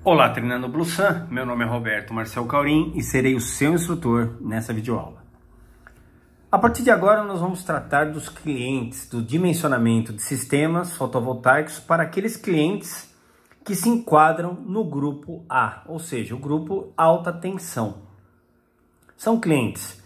Olá, treinando Blusan, meu nome é Roberto Marcel Caurim e serei o seu instrutor nessa videoaula. A partir de agora nós vamos tratar dos clientes, do dimensionamento de sistemas fotovoltaicos para aqueles clientes que se enquadram no grupo A, ou seja, o grupo alta tensão. São clientes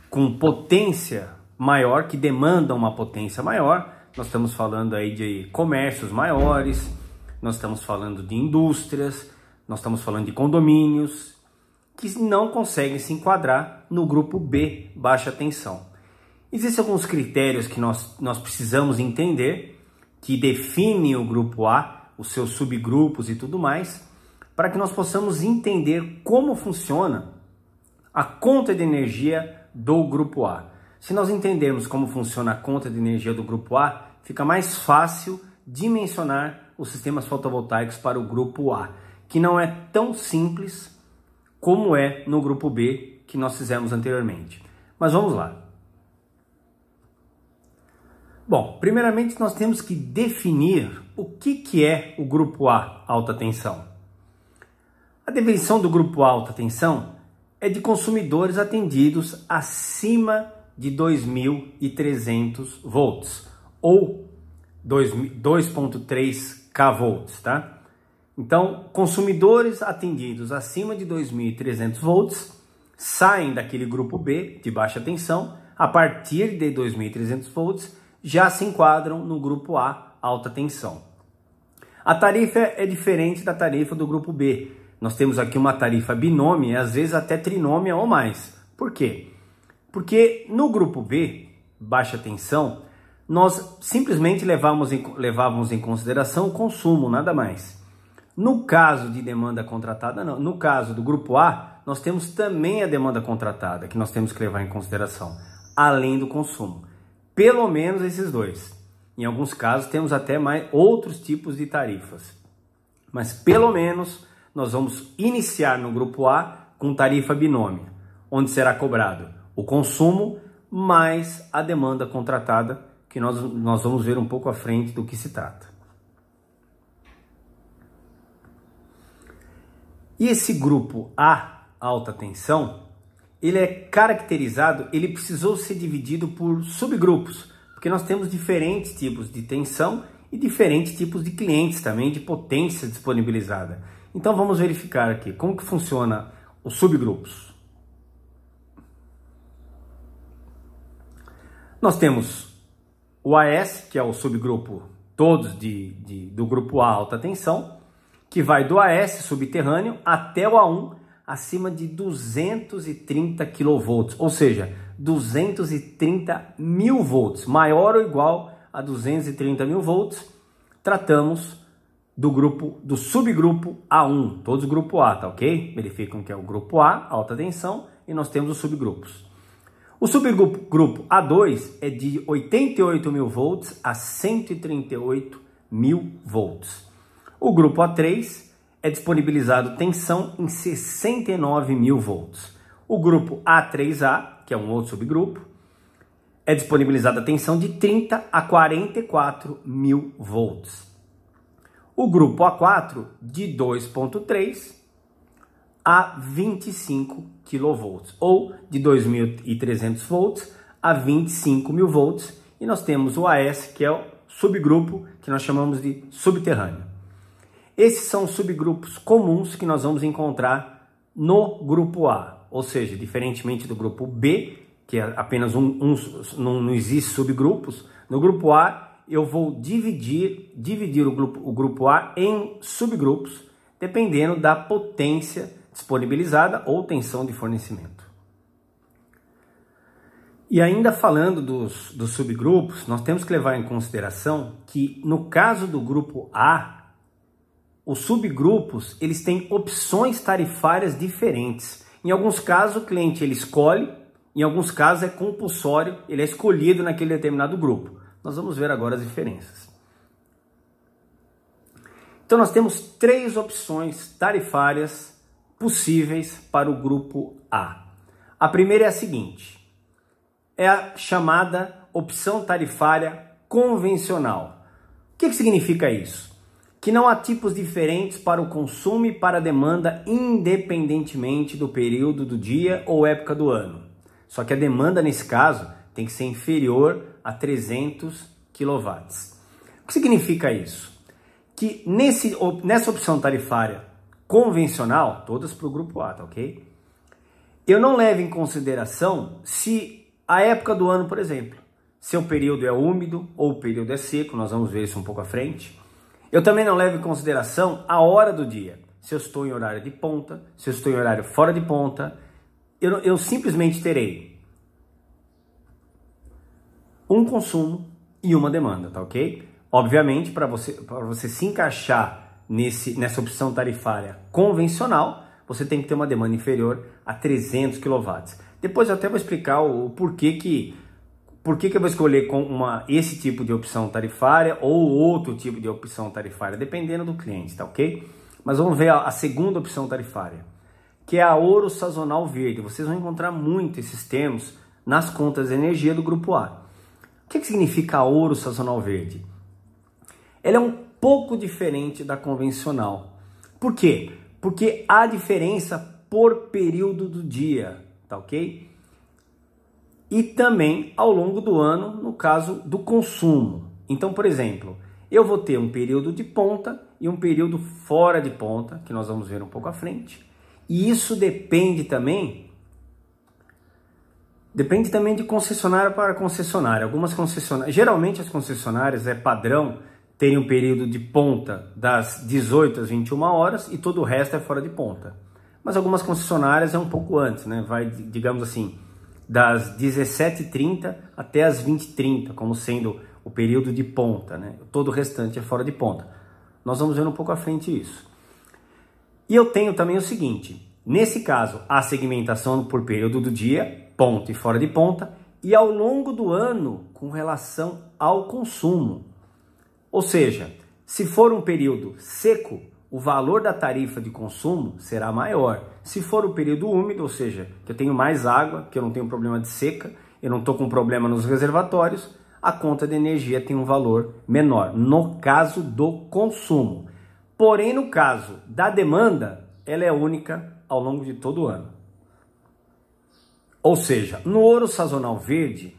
com potência maior, que demandam uma potência maior. Nós estamos falando aí de comércios maiores, nós estamos falando de indústrias, nós estamos falando de condomínios que não conseguem se enquadrar no grupo B, baixa tensão. Existem alguns critérios que nós precisamos entender que definem o grupo A, os seus subgrupos e tudo mais, para que nós possamos entender como funciona a conta de energia do grupo A. Se nós entendermos como funciona a conta de energia do grupo A, fica mais fácil dimensionar os sistemas fotovoltaicos para o grupo A, que não é tão simples como é no grupo B que nós fizemos anteriormente. Mas vamos lá. Bom, primeiramente nós temos que definir o que é o grupo A, alta tensão. A definição do grupo A, alta tensão é de consumidores atendidos acima de 2.300 volts ou 2.3 kV, tá? Então, consumidores atendidos acima de 2.300 volts saem daquele grupo B de baixa tensão, a partir de 2.300 volts já se enquadram no grupo A, alta tensão. A tarifa é diferente da tarifa do grupo B. Nós temos aqui uma tarifa binômia e às vezes até trinômia ou mais. Por quê? Porque no grupo B, baixa tensão, nós simplesmente levávamos em consideração o consumo, nada mais. No caso de demanda contratada, não. No caso do grupo A, nós temos também a demanda contratada, que nós temos que levar em consideração, além do consumo. Pelo menos esses dois. Em alguns casos temos até mais outros tipos de tarifas. Mas pelo menos nós vamos iniciar no grupo A com tarifa binômia, onde será cobrado o consumo mais a demanda contratada, que nós vamos ver um pouco à frente do que se trata. E esse grupo A, alta tensão, ele é caracterizado, ele precisou ser dividido por subgrupos, porque nós temos diferentes tipos de tensão e diferentes tipos de clientes também, de potência disponibilizada. Então vamos verificar aqui como que funciona os subgrupos. Nós temos o AS, que é o subgrupo todos do grupo A, alta tensão, que vai do AS subterrâneo até o A1 acima de 230 kV, ou seja, 230 mil volts, maior ou igual a 230 mil volts. Tratamos do subgrupo A1, todos grupo A, tá ok? Verificam que é o grupo A, alta tensão, e nós temos os subgrupos. O subgrupo A2 é de 88 mil volts a 138 mil volts. O grupo A3 é disponibilizado tensão em 69 mil volts. O grupo A3A, que é um outro subgrupo, é disponibilizada tensão de 30 a 44 mil volts. O grupo A4 de 2.3 a 25 kV, ou de 2.300 volts a 25 mil volts. E nós temos o AS, que é o subgrupo que nós chamamos de subterrâneo. Esses são os subgrupos comuns que nós vamos encontrar no grupo A, ou seja, diferentemente do grupo B, que é apenas não existe subgrupos. No grupo A eu vou dividir o grupo A em subgrupos, dependendo da potência disponibilizada ou tensão de fornecimento. E ainda falando dos subgrupos, nós temos que levar em consideração que no caso do grupo A, os subgrupos, eles têm opções tarifárias diferentes. Em alguns casos, o cliente ele escolhe, em alguns casos é compulsório, ele é escolhido naquele determinado grupo. Nós vamos ver agora as diferenças. Então, nós temos três opções tarifárias possíveis para o grupo A. A primeira é a seguinte, é a chamada opção tarifária convencional. O que significa isso? que não há tipos diferentes para o consumo e para a demanda, independentemente do período do dia ou época do ano. Só que a demanda, nesse caso, tem que ser inferior a 300 kW. O que significa isso? Que nessa opção tarifária convencional, todas para o grupo A, tá ok? Eu não levo em consideração se a época do ano, por exemplo, se o período é úmido ou o período é seco, nós vamos ver isso um pouco à frente. Eu também não levo em consideração a hora do dia, se eu estou em horário de ponta, se eu estou em horário fora de ponta. Eu simplesmente terei um consumo e uma demanda, tá ok? Obviamente, para você se encaixar nessa opção tarifária convencional, você tem que ter uma demanda inferior a 300 kW. Depois eu até vou explicar o porquê que eu vou escolher esse tipo de opção tarifária ou outro tipo de opção tarifária, dependendo do cliente, tá ok? Mas vamos ver a segunda opção tarifária, que é a ouro sazonal verde. Vocês vão encontrar muito esses termos nas contas de energia do grupo A. O que significa a ouro sazonal verde? Ela é um pouco diferente da convencional. Por quê? Porque há diferença por período do dia, tá ok? E também ao longo do ano, no caso do consumo. Então, por exemplo, eu vou ter um período de ponta e um período fora de ponta, que nós vamos ver um pouco à frente. E isso depende também de concessionária para concessionária. Algumas concessionárias, geralmente as concessionárias é padrão terem um período de ponta das 18 às 21 horas e todo o resto é fora de ponta. Mas algumas concessionárias é um pouco antes, né? Vai, digamos assim, das 17h30 até as 20h30, como sendo o período de ponta, né? Todo o restante é fora de ponta. Nós vamos ver um pouco à frente isso. E eu tenho também o seguinte, nesse caso, a segmentação por período do dia, ponta e fora de ponta, e ao longo do ano com relação ao consumo. Ou seja, se for um período seco, o valor da tarifa de consumo será maior. Se for o período úmido, ou seja, que eu tenho mais água, que eu não tenho problema de seca, eu não estou com problema nos reservatórios, a conta de energia tem um valor menor, no caso do consumo. Porém, no caso da demanda, ela é única ao longo de todo o ano. Ou seja, no ouro sazonal verde,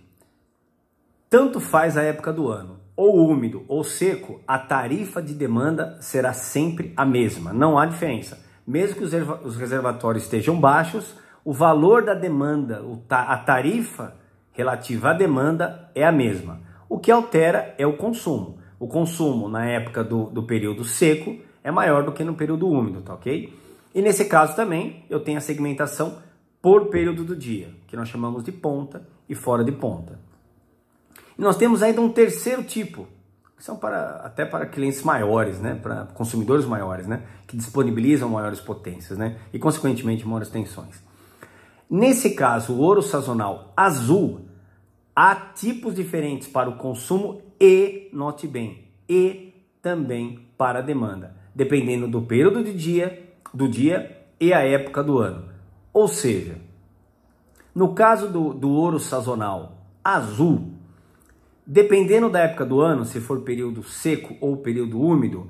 tanto faz a época do ano, ou úmido ou seco, a tarifa de demanda será sempre a mesma, não há diferença. Mesmo que os reservatórios estejam baixos, o valor da demanda, a tarifa relativa à demanda é a mesma. O que altera é o consumo. O consumo na época do período seco é maior do que no período úmido, tá ok? E nesse caso também eu tenho a segmentação por período do dia, que nós chamamos de ponta e fora de ponta. E nós temos ainda um terceiro tipo, que são até para clientes maiores, né? Para consumidores maiores, né? Que disponibilizam maiores potências, né? E consequentemente maiores tensões. Nesse caso, o ouro sazonal azul, há tipos diferentes para o consumo e, note bem, e também para a demanda, dependendo do período do dia e a época do ano. Ou seja, no caso do ouro sazonal azul, dependendo da época do ano, se for período seco ou período úmido,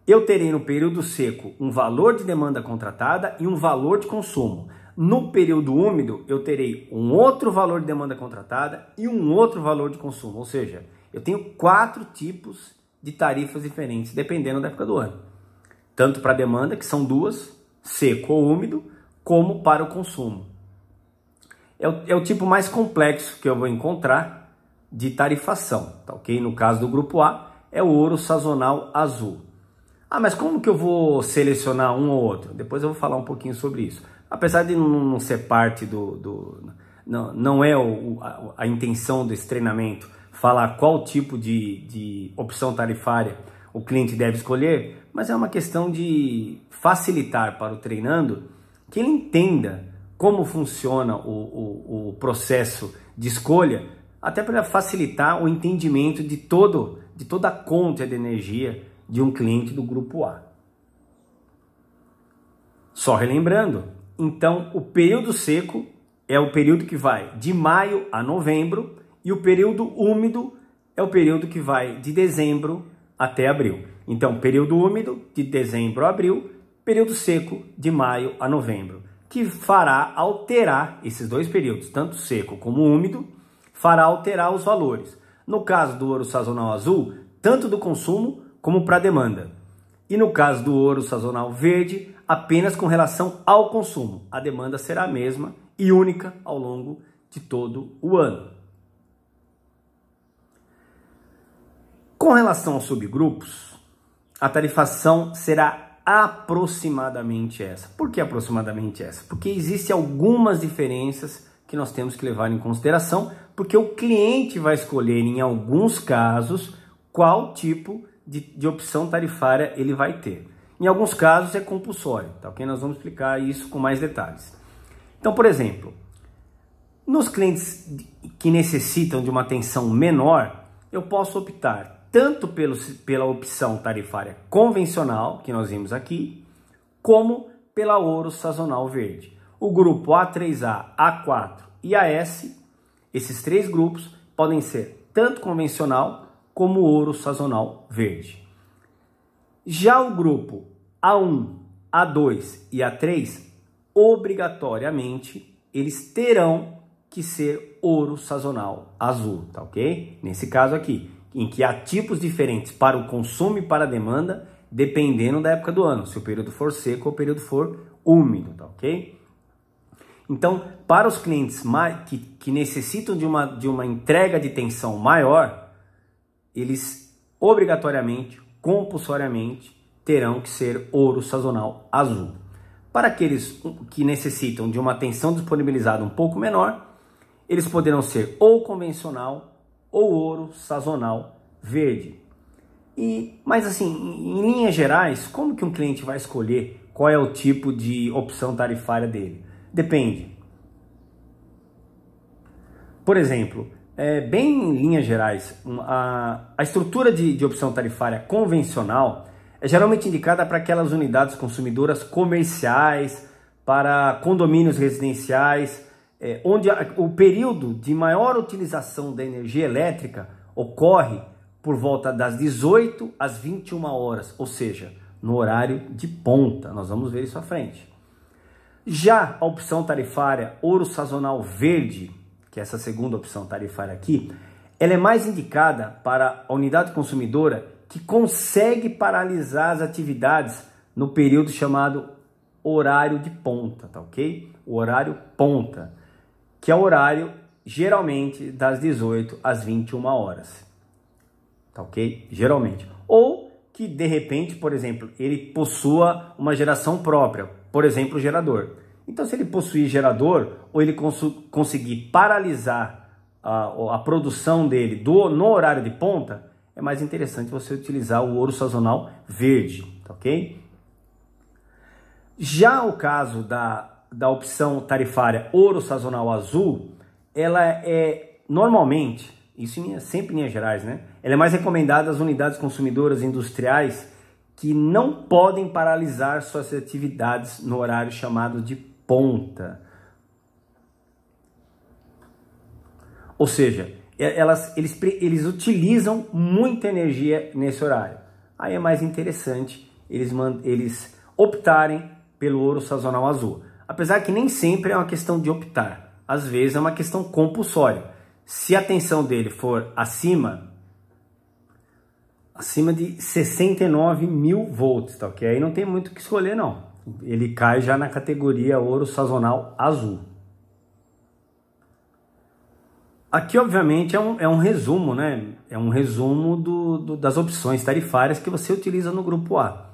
eu terei no período seco um valor de demanda contratada e um valor de consumo. No período úmido, eu terei um outro valor de demanda contratada e um outro valor de consumo. Ou seja, eu tenho 4 tipos de tarifas diferentes, dependendo da época do ano. Tanto para a demanda, que são 2, seco ou úmido, como para o consumo. É o tipo mais complexo que eu vou encontrar de tarifação, tá ok? No caso do grupo A, é o ouro sazonal azul. Ah, mas como que eu vou selecionar um ou outro? Depois eu vou falar um pouquinho sobre isso. Apesar de não ser parte não é a intenção desse treinamento falar qual tipo de opção tarifária o cliente deve escolher, mas é uma questão de facilitar para o treinando que ele entenda como funciona o processo de escolha, até para facilitar o entendimento de toda a conta de energia de um cliente do grupo A. Só relembrando, então o período seco é o período que vai de maio a novembro e o período úmido é o período que vai de dezembro até abril. Então, período úmido de dezembro a abril, período seco de maio a novembro, que fará alterar esses dois períodos, tanto seco como úmido, fará alterar os valores. No caso do ouro sazonal azul, tanto do consumo como para a demanda. E no caso do ouro sazonal verde, apenas com relação ao consumo. A demanda será a mesma e única ao longo de todo o ano. Com relação aos subgrupos, a tarifação será aproximadamente essa. Por que aproximadamente essa? Porque existem algumas diferenças que nós temos que levar em consideração, porque o cliente vai escolher, em alguns casos, qual tipo de opção tarifária ele vai ter. Em alguns casos é compulsório, tá ok? Nós vamos explicar isso com mais detalhes. Então, por exemplo, nos clientes que necessitam de uma atenção menor, eu posso optar tanto pela opção tarifária convencional, que nós vimos aqui, como pela ouro sazonal verde. O grupo A3A, A4 e AS, esses três grupos podem ser tanto convencional como ouro sazonal verde. Já o grupo A1, A2 e A3, obrigatoriamente, eles terão que ser ouro sazonal azul, tá ok? Nesse caso aqui, em que há tipos diferentes para o consumo e para a demanda, dependendo da época do ano, se o período for seco ou o período for úmido, tá ok? Então, para os clientes que necessitam de uma entrega de tensão maior, eles obrigatoriamente, compulsoriamente, terão que ser ouro sazonal azul. Para aqueles que necessitam de uma tensão disponibilizada um pouco menor, eles poderão ser ou convencional ou ouro sazonal verde. Mas assim, em linhas gerais, como que um cliente vai escolher qual é o tipo de opção tarifária dele? Depende. Por exemplo, bem em linhas gerais, a estrutura de opção tarifária convencional é geralmente indicada para aquelas unidades consumidoras comerciais, para condomínios residenciais, onde o período de maior utilização da energia elétrica ocorre por volta das 18 às 21 horas, ou seja, no horário de ponta. Nós vamos ver isso à frente. Já a opção tarifária ouro sazonal verde, que é essa segunda opção tarifária aqui, ela é mais indicada para a unidade consumidora que consegue paralisar as atividades no período chamado horário de ponta, tá ok? O horário ponta, que é o horário geralmente das 18 às 21 horas, tá ok? Geralmente. Ou que de repente, por exemplo, ele possua uma geração própria, por exemplo, o gerador. Então, se ele possuir gerador, ou ele conseguir paralisar a produção dele no horário de ponta, é mais interessante você utilizar o ouro sazonal verde, tá ok? Já o caso da opção tarifária ouro sazonal azul, ela é normalmente, isso sempre em linhas gerais, né? Ela é mais recomendada às unidades consumidoras industriais que não podem paralisar suas atividades no horário chamado de ponta. Ou seja, eles utilizam muita energia nesse horário. Aí é mais interessante eles optarem pelo ouro sazonal azul. Apesar que nem sempre é uma questão de optar. Às vezes é uma questão compulsória. Se a tensão dele for acima de 69 mil volts, tá ok? Aí não tem muito o que escolher, não. Ele cai já na categoria ouro sazonal azul. Aqui, obviamente, é um resumo, né? É um resumo das opções tarifárias que você utiliza no grupo A.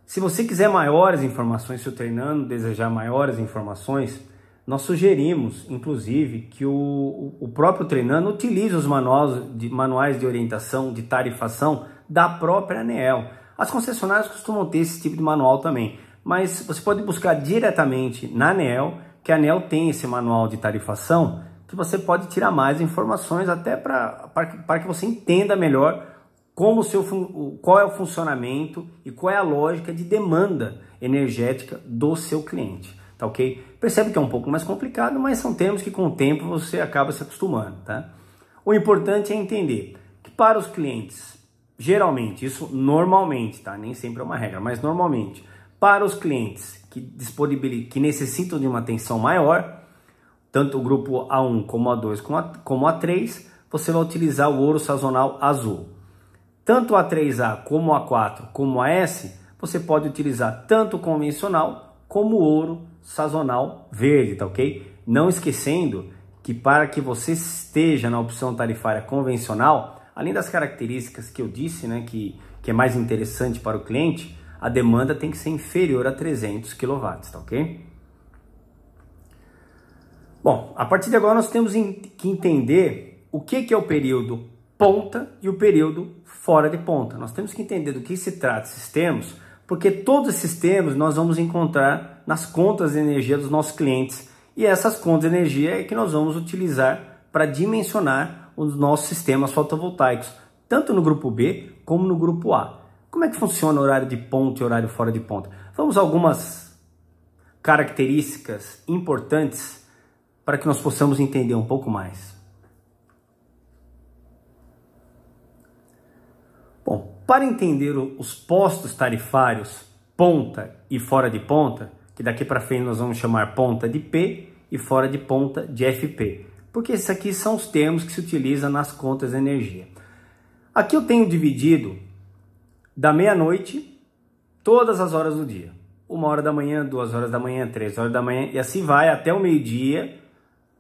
Se você quiser maiores informações, se o treinando desejar maiores informações, nós sugerimos, inclusive, que o próprio treinando utilize os manuais de orientação, de tarifação da própria ANEEL. As concessionárias costumam ter esse tipo de manual também, mas você pode buscar diretamente na ANEEL, que a ANEEL tem esse manual de tarifação, que você pode tirar mais informações até para que você entenda melhor qual é o funcionamento e qual é a lógica de demanda energética do seu cliente, tá ok? Percebe que é um pouco mais complicado, mas são termos que com o tempo você acaba se acostumando, tá? O importante é entender que para os clientes geralmente, isso normalmente, tá? Nem sempre é uma regra, mas normalmente, para os clientes que necessitam de uma atenção maior, tanto o grupo A1 como A2 como A3, você vai utilizar o ouro sazonal azul. Tanto o A3A como o A4 como o AS, você pode utilizar tanto o convencional como o ouro sazonal verde, tá ok? Não esquecendo que para que você esteja na opção tarifária convencional, além das características que eu disse, né, que é mais interessante para o cliente, a demanda tem que ser inferior a 300 kW, tá ok? Bom, a partir de agora nós temos que entender o que é o período ponta e o período fora de ponta. Nós temos que entender do que se trata esses termos, porque todos esses termos nós vamos encontrar nas contas de energia dos nossos clientes, e essas contas de energia é que nós vamos utilizar para dimensionar os nossos sistemas fotovoltaicos, tanto no grupo B como no grupo A. Como é que funciona o horário de ponta e horário fora de ponta? Vamos a algumas características importantes para que nós possamos entender um pouco mais. Bom, para entender os postos tarifários ponta e fora de ponta, que daqui para frente nós vamos chamar ponta de P e fora de ponta de FP, porque esses aqui são os termos que se utilizam nas contas de energia. Aqui eu tenho dividido da meia-noite todas as horas do dia. 1h da manhã, 2h da manhã, 3h da manhã, e assim vai até o meio-dia,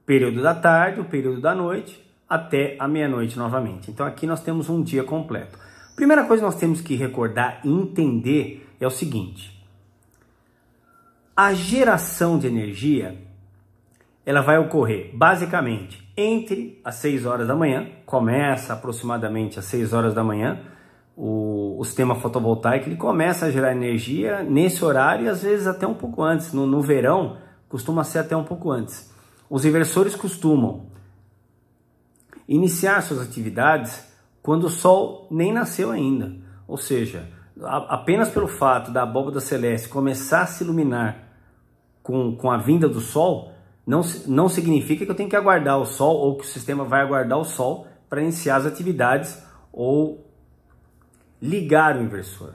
período da tarde, o período da noite, até a meia-noite novamente. Então aqui nós temos um dia completo. Primeira coisa que nós temos que recordar e entender é o seguinte: a geração de energia, ela vai ocorrer basicamente entre as 6h da manhã, começa aproximadamente às 6h da manhã, o sistema fotovoltaico ele começa a gerar energia nesse horário e às vezes até um pouco antes. No verão costuma ser até um pouco antes. Os inversores costumam iniciar suas atividades quando o sol nem nasceu ainda, ou seja, apenas pelo fato da abóbada celeste começar a se iluminar com a vinda do sol, não significa que eu tenho que aguardar o sol ou que o sistema vai aguardar o sol para iniciar as atividades ou ligar o inversor.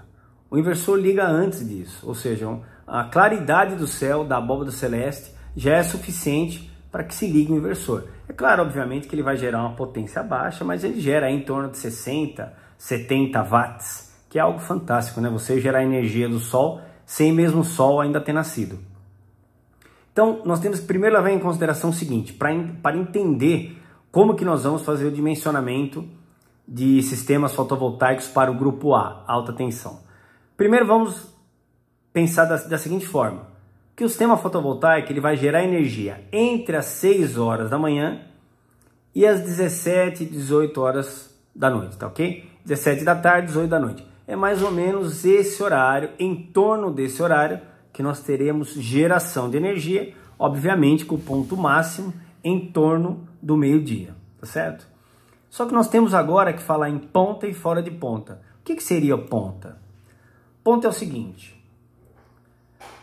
O inversor liga antes disso, ou seja, a claridade do céu, da abóbada celeste, já é suficiente para que se ligue o inversor. É claro, obviamente, que ele vai gerar uma potência baixa, mas ele gera aí em torno de 60, 70 watts, que é algo fantástico, né? Você gerar energia do sol sem mesmo o sol ainda ter nascido. Então, nós temos que primeiro levar em consideração o seguinte, para entender como que nós vamos fazer o dimensionamento de sistemas fotovoltaicos para o grupo A, alta tensão. Primeiro vamos pensar da seguinte forma, que o sistema fotovoltaico ele vai gerar energia entre as 6h da manhã e as 17, 18 horas da noite, tá ok? 17 da tarde, 18 da noite. É mais ou menos esse horário, em torno desse horário, que nós teremos geração de energia, obviamente com o ponto máximo em torno do meio-dia, tá certo? Só que nós temos agora que falar em ponta e fora de ponta. O que seria ponta? Ponta é o seguinte: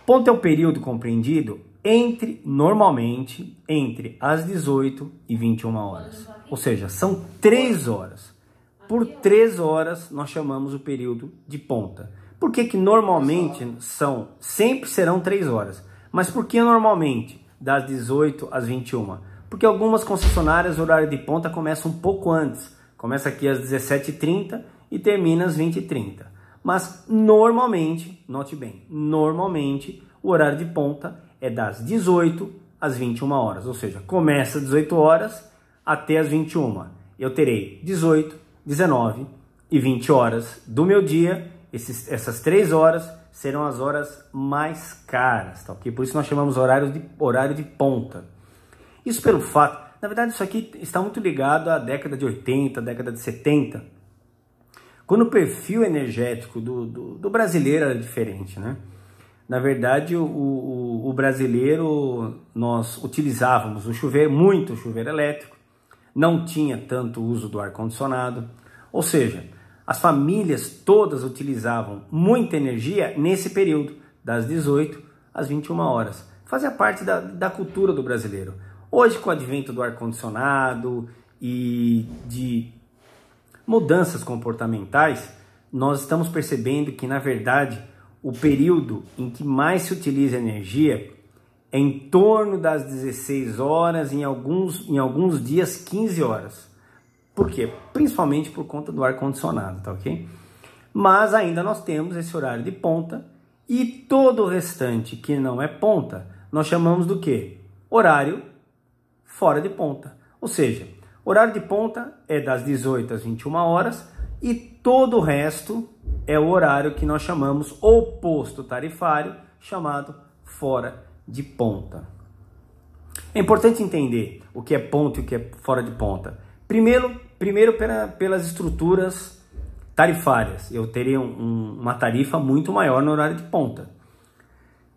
ponta é o período compreendido normalmente entre as 18 e 21 horas. Ou seja, são 3 horas. Por 3 horas nós chamamos o período de ponta. Por que normalmente sempre serão 3 horas? Mas por que normalmente das 18 às 21? Porque algumas concessionárias o horário de ponta começa um pouco antes. Começa aqui às 17h30 e termina às 20h30. Mas normalmente, note bem, normalmente o horário de ponta é das 18 às 21 horas. Ou seja, começa às 18 horas até às 21. Eu terei 18, 19 e 20 horas do meu dia. Essas 3 horas serão as horas mais caras, tá ok? Por isso nós chamamos horário de ponta. Isso pelo fato, na verdade isso aqui está muito ligado à década de 80, década de 70, quando o perfil energético do brasileiro era diferente, né? Na verdade o brasileiro, nós utilizávamos muito o chuveiro elétrico, não tinha tanto uso do ar-condicionado, ou seja, as famílias todas utilizavam muita energia nesse período, das 18 às 21 horas. Fazia parte da cultura do brasileiro. Hoje, com o advento do ar-condicionado e de mudanças comportamentais, nós estamos percebendo que, na verdade, o período em que mais se utiliza energia é em torno das 16 horas, em alguns dias 15 horas. Por quê? Principalmente por conta do ar-condicionado, tá ok? Mas ainda nós temos esse horário de ponta e todo o restante que não é ponta, nós chamamos do quê? Horário fora de ponta. Ou seja, horário de ponta é das 18 às 21 horas e todo o resto é o horário que nós chamamos oposto tarifário, chamado fora de ponta. É importante entender o que é ponta e o que é fora de ponta. Primeiro pelas estruturas tarifárias. Eu teria uma tarifa muito maior no horário de ponta.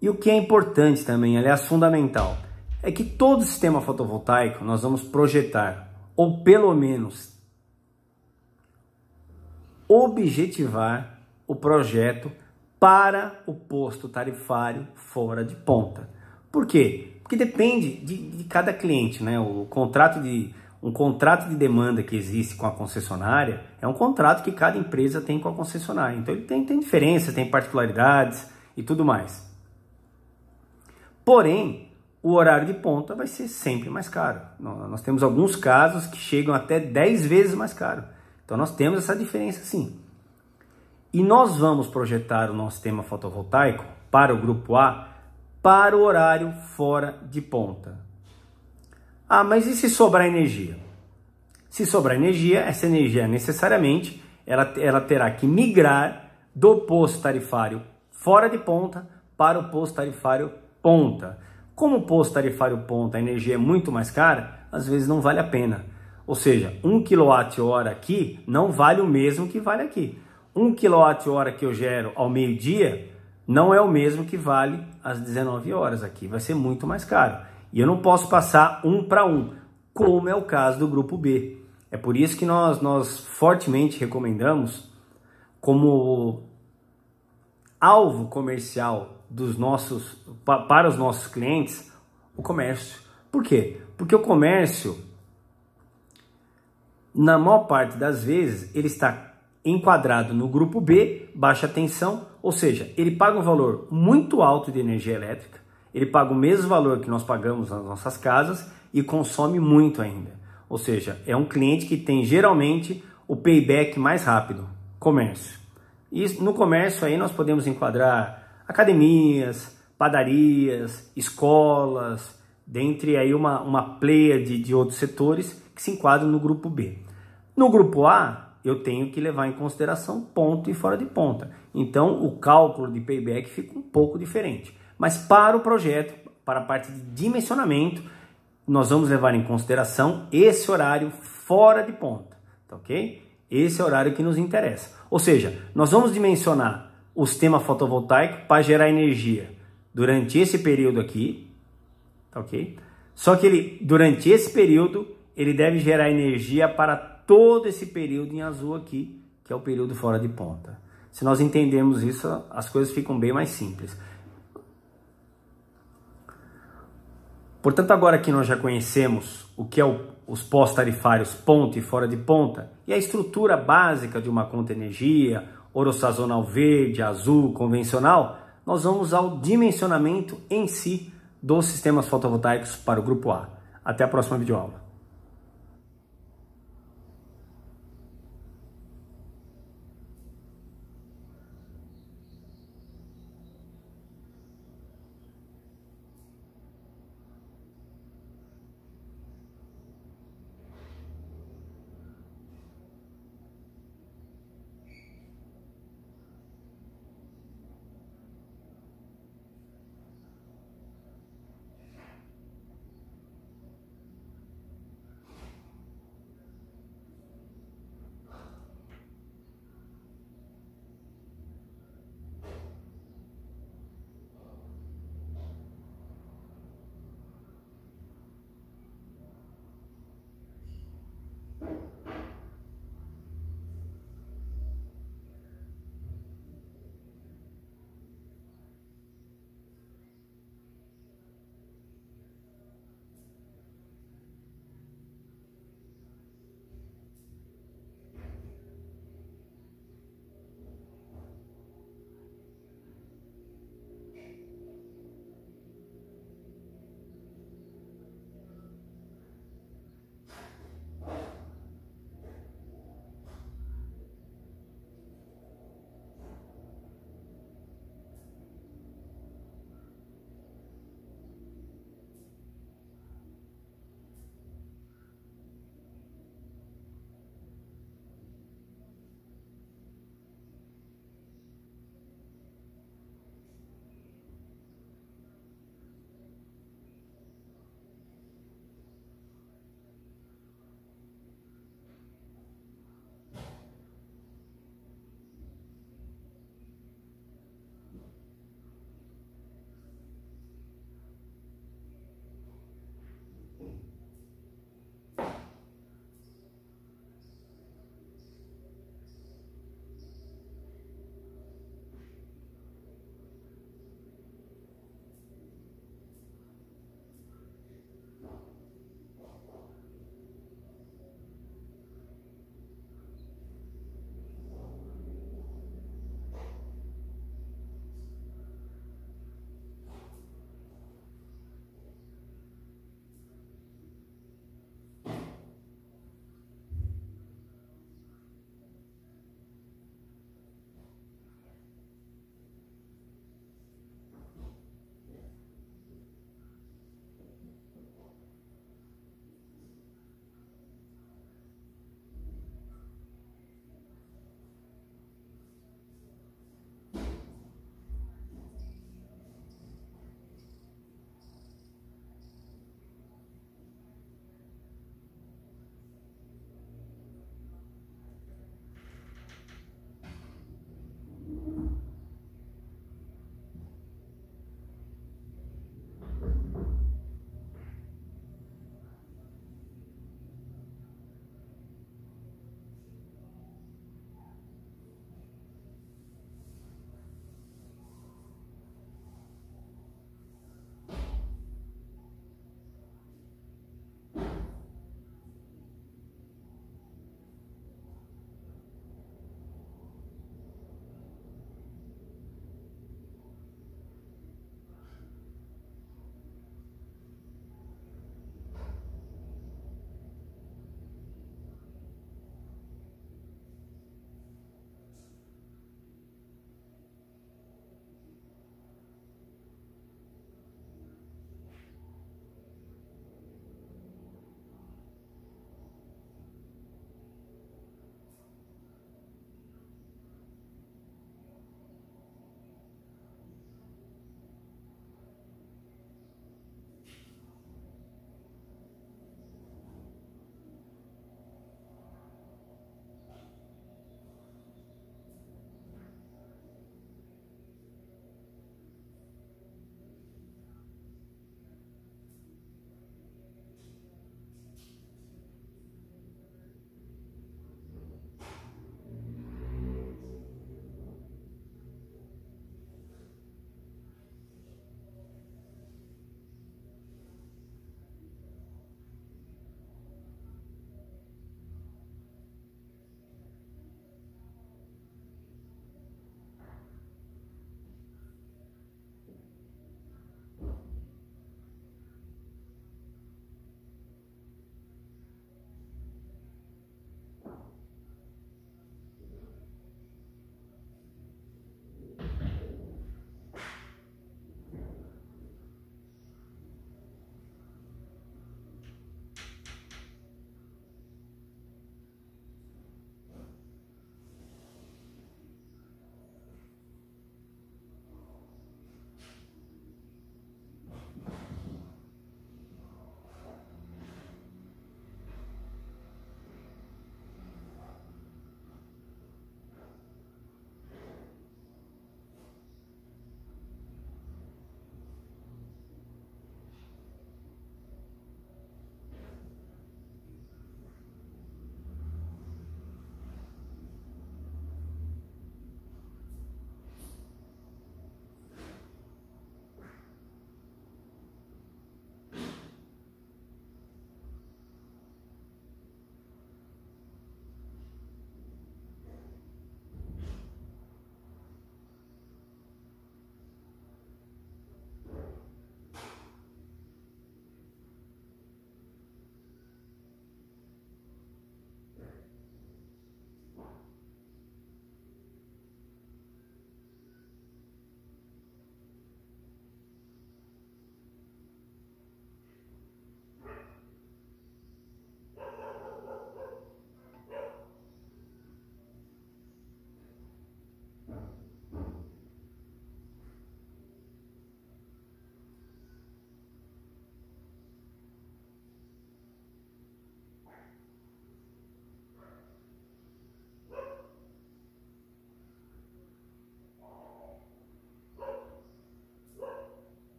E o que é importante também, aliás, fundamental, é que todo sistema fotovoltaico nós vamos projetar, ou pelo menos objetivar o projeto para o posto tarifário fora de ponta. Por quê? Porque depende de cada cliente, né? Um contrato de demanda que existe com a concessionária é um contrato que cada empresa tem com a concessionária. Então ele tem diferenças, tem particularidades e tudo mais. Porém, o horário de ponta vai ser sempre mais caro. Nós temos alguns casos que chegam até 10 vezes mais caro. Então nós temos essa diferença sim. E nós vamos projetar o nosso sistema fotovoltaico para o grupo A para o horário fora de ponta. Ah, mas e se sobrar energia? Se sobrar energia, essa energia necessariamente ela terá que migrar do posto tarifário fora de ponta para o posto tarifário ponta. Como o posto tarifário ponta a energia é muito mais cara, às vezes não vale a pena. Ou seja, 1 kWh aqui não vale o mesmo que vale aqui. 1 kWh que eu gero ao meio-dia não é o mesmo que vale às 19 horas aqui. Vai ser muito mais caro. E eu não posso passar 1 para 1, como é o caso do grupo B. É por isso que nós fortemente recomendamos como alvo comercial para os nossos clientes o comércio. Por quê? Porque o comércio, na maior parte das vezes, ele está enquadrado no grupo B, baixa tensão, ou seja, ele paga um valor muito alto de energia elétrica, ele paga o mesmo valor que nós pagamos nas nossas casas e consome muito ainda. Ou seja, é um cliente que tem geralmente o payback mais rápido, comércio. E no comércio aí nós podemos enquadrar academias, padarias, escolas, dentre aí uma pleiade de outros setores que se enquadram no grupo B. No grupo A, eu tenho que levar em consideração ponto e fora de ponta. Então, o cálculo de payback fica um pouco diferente. Mas para o projeto, para a parte de dimensionamento, nós vamos levar em consideração esse horário fora de ponta, tá ok? Esse é o horário que nos interessa. Ou seja, nós vamos dimensionar o sistema fotovoltaico para gerar energia durante esse período aqui, tá ok? Só que durante esse período, ele deve gerar energia para todo esse período em azul aqui, que é o período fora de ponta. Se nós entendermos isso, as coisas ficam bem mais simples. Portanto, agora que nós já conhecemos o que é os postos tarifários ponta e fora de ponta e a estrutura básica de uma conta energia, orossazonal verde, azul, convencional, nós vamos ao dimensionamento em si dos sistemas fotovoltaicos para o grupo A. Até a próxima videoaula.